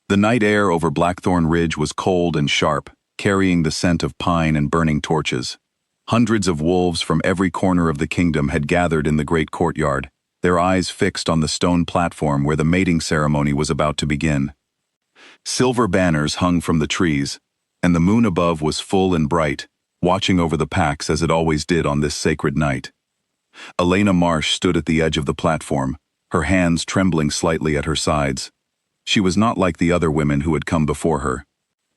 The night air over Blackthorn Ridge was cold and sharp, carrying the scent of pine and burning torches. Hundreds of wolves from every corner of the kingdom had gathered in the great courtyard, their eyes fixed on the stone platform where the mating ceremony was about to begin. Silver banners hung from the trees, and the moon above was full and bright, watching over the packs as it always did on this sacred night. Elena Marsh stood at the edge of the platform, her hands trembling slightly at her sides. She was not like the other women who had come before her.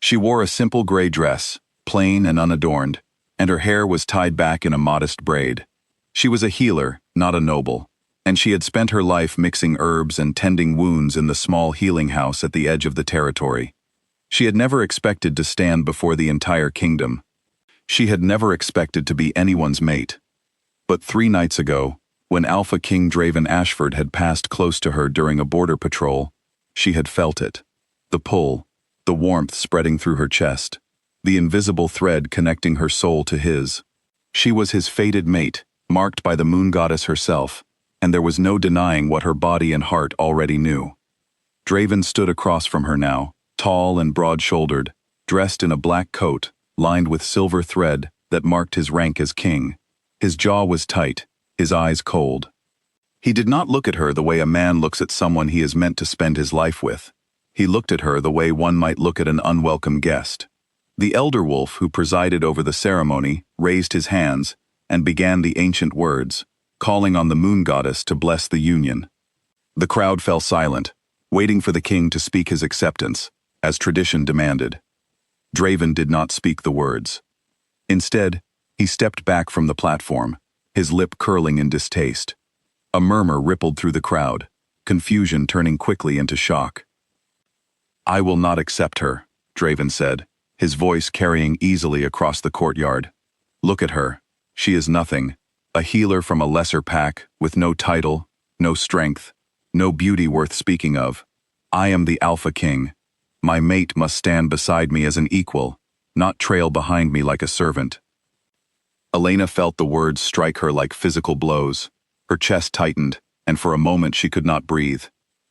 She wore a simple gray dress, plain and unadorned, and her hair was tied back in a modest braid. She was a healer, not a noble, and she had spent her life mixing herbs and tending wounds in the small healing house at the edge of the territory. She had never expected to stand before the entire kingdom. She had never expected to be anyone's mate. But 3 nights ago, when Alpha King Draven Ashford had passed close to her during a border patrol, she had felt it. The pull, the warmth spreading through her chest, the invisible thread connecting her soul to his. She was his fated mate, marked by the moon goddess herself, and there was no denying what her body and heart already knew. Draven stood across from her now, tall and broad-shouldered, dressed in a black coat, lined with silver thread that marked his rank as king. His jaw was tight, his eyes cold. He did not look at her the way a man looks at someone he is meant to spend his life with. He looked at her the way one might look at an unwelcome guest. The elder wolf who presided over the ceremony raised his hands and began the ancient words, calling on the moon goddess to bless the union. The crowd fell silent, waiting for the king to speak his acceptance, as tradition demanded. Draven did not speak the words. Instead, he stepped back from the platform, his lip curling in distaste. A murmur rippled through the crowd, confusion turning quickly into shock. "I will not accept her," Draven said, his voice carrying easily across the courtyard. "Look at her. She is nothing, a healer from a lesser pack, with no title, no strength, no beauty worth speaking of. I am the Alpha King. My mate must stand beside me as an equal, not trail behind me like a servant." Elena felt the words strike her like physical blows. Her chest tightened, and for a moment she could not breathe.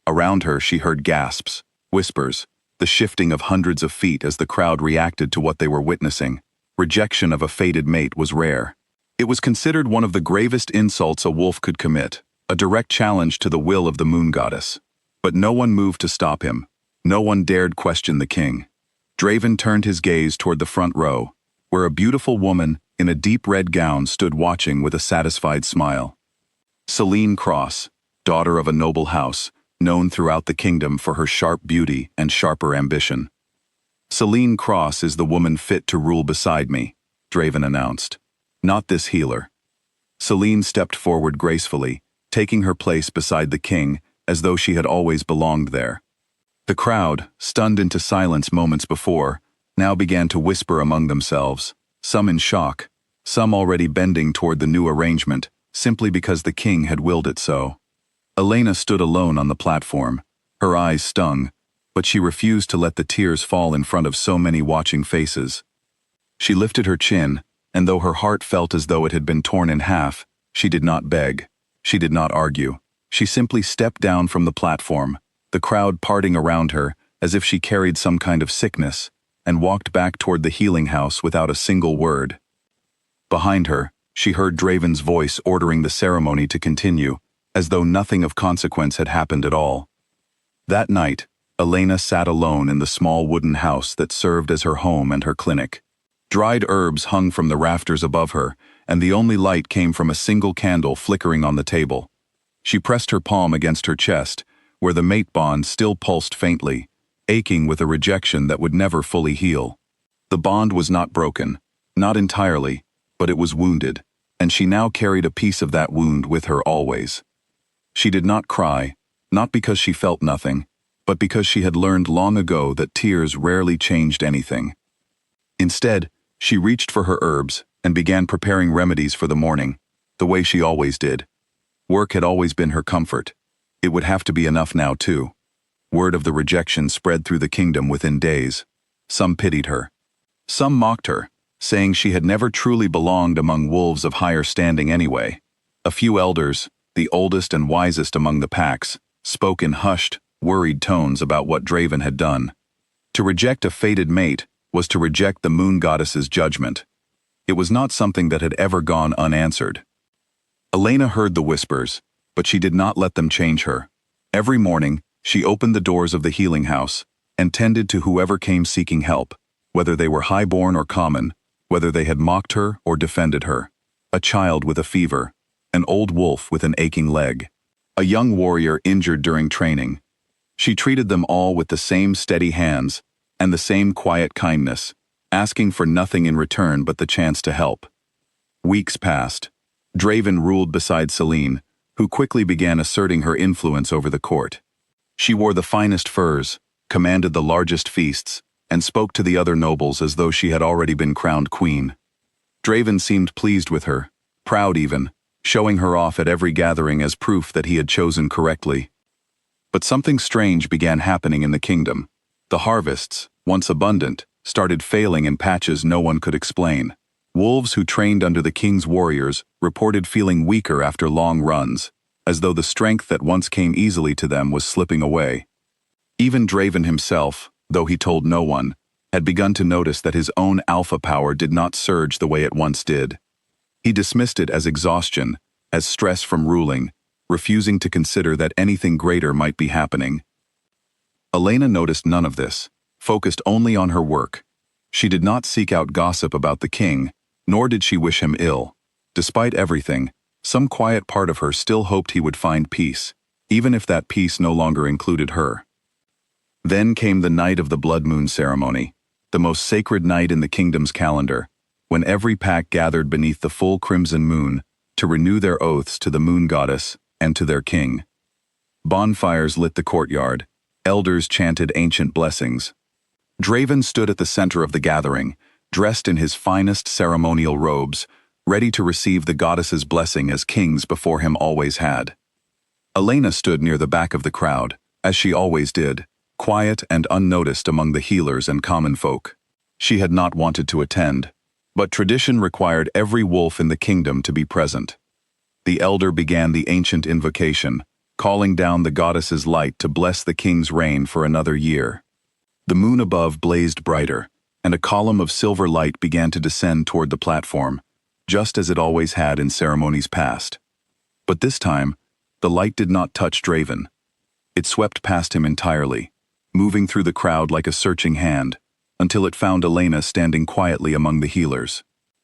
Around her she heard gasps, whispers, the shifting of hundreds of feet as the crowd reacted to what they were witnessing. Rejection of a fated mate was rare. It was considered one of the gravest insults a wolf could commit, a direct challenge to the will of the moon goddess. But no one moved to stop him. No one dared question the king. Draven turned his gaze toward the front row, where a beautiful woman in a deep red gown stood watching with a satisfied smile. Selene Cross, daughter of a noble house, known throughout the kingdom for her sharp beauty and sharper ambition. "Selene Cross is the woman fit to rule beside me," Draven announced. "Not this healer." Selene stepped forward gracefully, taking her place beside the king as though she had always belonged there. The crowd, stunned into silence moments before, now began to whisper among themselves, some in shock, some already bending toward the new arrangement, simply because the king had willed it so. Elena stood alone on the platform. Her eyes stung, but she refused to let the tears fall in front of so many watching faces. She lifted her chin, and though her heart felt as though it had been torn in half, she did not beg. She did not argue. She simply stepped down from the platform, the crowd parting around her as if she carried some kind of sickness, and walked back toward the healing house without a single word. Behind her, she heard Draven's voice ordering the ceremony to continue, as though nothing of consequence had happened at all. That night, Elena sat alone in the small wooden house that served as her home and her clinic. Dried herbs hung from the rafters above her, and the only light came from a single candle flickering on the table. She pressed her palm against her chest, where the mate bond still pulsed faintly, aching with a rejection that would never fully heal. The bond was not broken, not entirely, but it was wounded, and she now carried a piece of that wound with her always. She did not cry, not because she felt nothing, but because she had learned long ago that tears rarely changed anything. Instead, she reached for her herbs and began preparing remedies for the morning, the way she always did. Work had always been her comfort. It would have to be enough now, too. Word of the rejection spread through the kingdom within days. Some pitied her. Some mocked her, saying she had never truly belonged among wolves of higher standing anyway. A few elders, the oldest and wisest among the packs, spoke in hushed, worried tones about what Draven had done. To reject a fated mate was to reject the moon goddess's judgment. It was not something that had ever gone unanswered. Elena heard the whispers, but she did not let them change her. Every morning, she opened the doors of the healing house and tended to whoever came seeking help, whether they were highborn or common, whether they had mocked her or defended her. A child with a fever, an old wolf with an aching leg, a young warrior injured during training. She treated them all with the same steady hands and the same quiet kindness, asking for nothing in return but the chance to help. Weeks passed. Draven ruled beside Selene, who quickly began asserting her influence over the court. She wore the finest furs, commanded the largest feasts, and spoke to the other nobles as though she had already been crowned queen. Draven seemed pleased with her, proud even, showing her off at every gathering as proof that he had chosen correctly. But something strange began happening in the kingdom. The harvests, once abundant, started failing in patches no one could explain. Wolves who trained under the king's warriors reported feeling weaker after long runs, as though the strength that once came easily to them was slipping away. Even Draven himself, though he told no one, had begun to notice that his own alpha power did not surge the way it once did. He dismissed it as exhaustion, as stress from ruling, refusing to consider that anything greater might be happening. Elena noticed none of this, focused only on her work. She did not seek out gossip about the king, nor did she wish him ill. Despite everything, some quiet part of her still hoped he would find peace, even if that peace no longer included her. Then came the night of the blood moon ceremony, the most sacred night in the kingdom's calendar, when every pack gathered beneath the full crimson moon to renew their oaths to the moon goddess and to their king. Bonfires lit the courtyard, elders chanted ancient blessings. Draven stood at the center of the gathering, dressed in his finest ceremonial robes, ready to receive the goddess's blessing as kings before him always had. Elena stood near the back of the crowd, as she always did, quiet and unnoticed among the healers and common folk. She had not wanted to attend, but tradition required every wolf in the kingdom to be present. The elder began the ancient invocation, calling down the goddess's light to bless the king's reign for another year. The moon above blazed brighter, and a column of silver light began to descend toward the platform, just as it always had in ceremonies past. But this time, the light did not touch Draven. It swept past him entirely, moving through the crowd like a searching hand, until it found Elena standing quietly among the healers.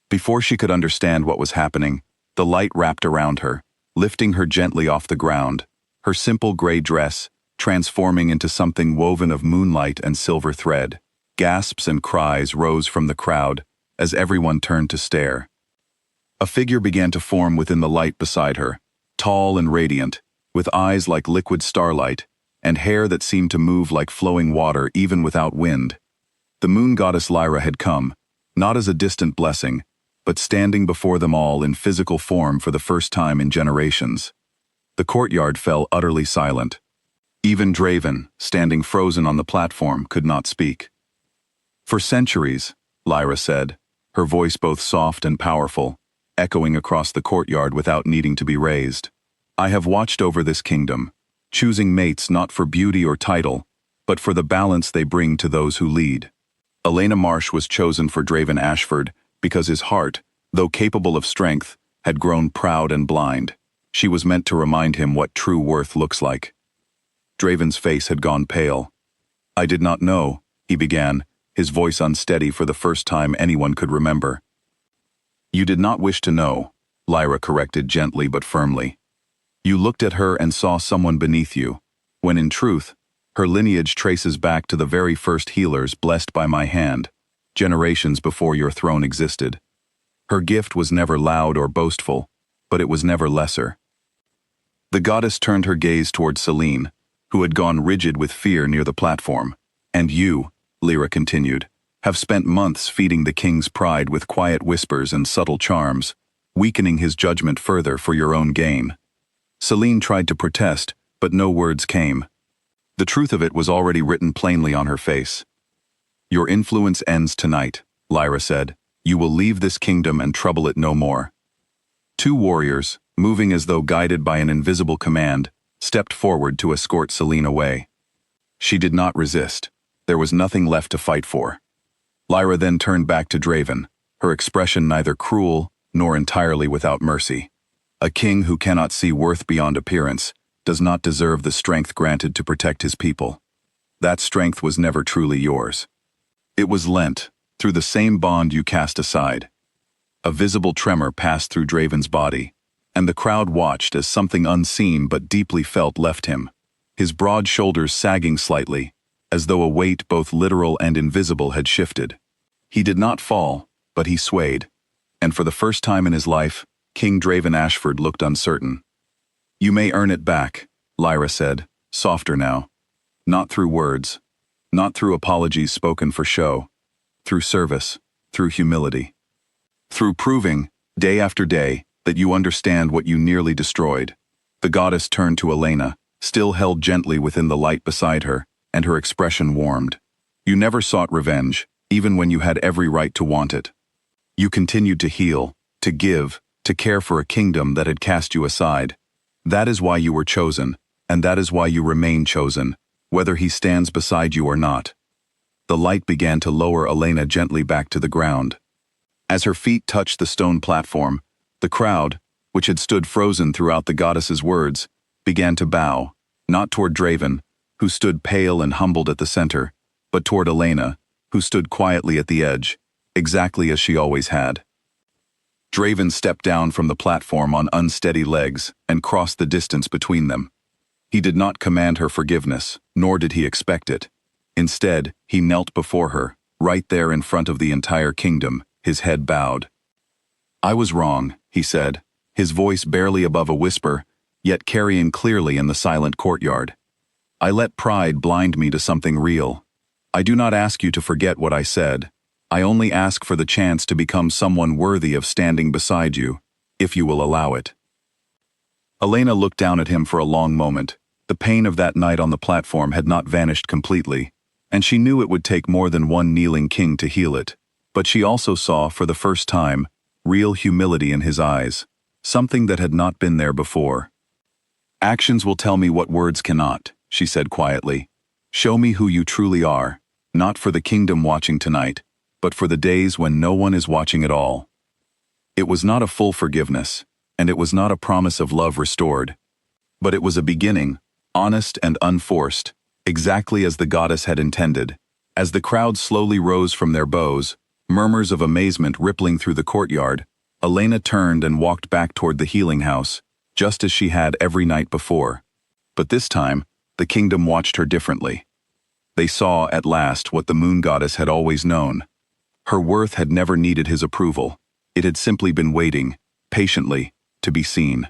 Before she could understand what was happening, the light wrapped around her, lifting her gently off the ground, her simple gray dress transforming into something woven of moonlight and silver thread. Gasps and cries rose from the crowd as everyone turned to stare. A figure began to form within the light beside her, tall and radiant, with eyes like liquid starlight, and hair that seemed to move like flowing water even without wind. The moon goddess Lyra had come, not as a distant blessing, but standing before them all in physical form for the first time in generations. The courtyard fell utterly silent. Even Draven, standing frozen on the platform, could not speak. "For centuries," Lyra said, her voice both soft and powerful, echoing across the courtyard without needing to be raised, "I have watched over this kingdom, choosing mates not for beauty or title, but for the balance they bring to those who lead." Elena Marsh was chosen for Draven Ashford because his heart, though capable of strength, had grown proud and blind. She was meant to remind him what true worth looks like. Draven's face had gone pale. "I did not know," he began, his voice unsteady for the first time anyone could remember. "You did not wish to know," Lyra corrected gently but firmly. "You looked at her and saw someone beneath you, when in truth, her lineage traces back to the very first healers blessed by my hand, generations before your throne existed. Her gift was never loud or boastful, but it was never lesser." The goddess turned her gaze toward Selene, who had gone rigid with fear near the platform. "And you," Lyra continued, "have spent months feeding the king's pride with quiet whispers and subtle charms, weakening his judgment further for your own gain." Selene tried to protest, but no words came. The truth of it was already written plainly on her face. "Your influence ends tonight," Lyra said. "You will leave this kingdom and trouble it no more." Two warriors, moving as though guided by an invisible command, stepped forward to escort Selene away. She did not resist. There was nothing left to fight for. Lyra then turned back to Draven, her expression neither cruel nor entirely without mercy. A king who cannot see worth beyond appearance does not deserve the strength granted to protect his people. That strength was never truly yours. It was lent, through the same bond you cast aside. A visible tremor passed through Draven's body, and the crowd watched as something unseen but deeply felt left him, his broad shoulders sagging slightly, as though a weight both literal and invisible had shifted. He did not fall, but he swayed, and for the first time in his life, King Draven Ashford looked uncertain. "You may earn it back," Lyra said, softer now. "Not through words, not through apologies spoken for show, through service, through humility. Through proving, day after day, that you understand what you nearly destroyed." The goddess turned to Elena, still held gently within the light beside her, and her expression warmed. "You never sought revenge, even when you had every right to want it. You continued to heal, to give, to care for a kingdom that had cast you aside. That is why you were chosen, and that is why you remain chosen, whether he stands beside you or not." The light began to lower Elena gently back to the ground. As her feet touched the stone platform, the crowd, which had stood frozen throughout the goddess's words, began to bow, not toward Draven, who stood pale and humbled at the center, but toward Elena, who stood quietly at the edge, exactly as she always had. Draven stepped down from the platform on unsteady legs and crossed the distance between them. He did not command her forgiveness, nor did he expect it. Instead, he knelt before her, right there in front of the entire kingdom, his head bowed. "I was wrong," he said, his voice barely above a whisper, yet carrying clearly in the silent courtyard. "I let pride blind me to something real. I do not ask you to forget what I said. I only ask for the chance to become someone worthy of standing beside you, if you will allow it." Elena looked down at him for a long moment. The pain of that night on the platform had not vanished completely, and she knew it would take more than one kneeling king to heal it. But she also saw, for the first time, real humility in his eyes, something that had not been there before. "Actions will tell me what words cannot," she said quietly. "Show me who you truly are, not for the kingdom watching tonight, but for the days when no one is watching at all." It was not a full forgiveness, and it was not a promise of love restored. But it was a beginning, honest and unforced, exactly as the goddess had intended. As the crowd slowly rose from their bows, murmurs of amazement rippling through the courtyard, Elena turned and walked back toward the healing house, just as she had every night before. But this time, the kingdom watched her differently. They saw, at last, what the moon goddess had always known. Her worth had never needed his approval. It had simply been waiting, patiently, to be seen.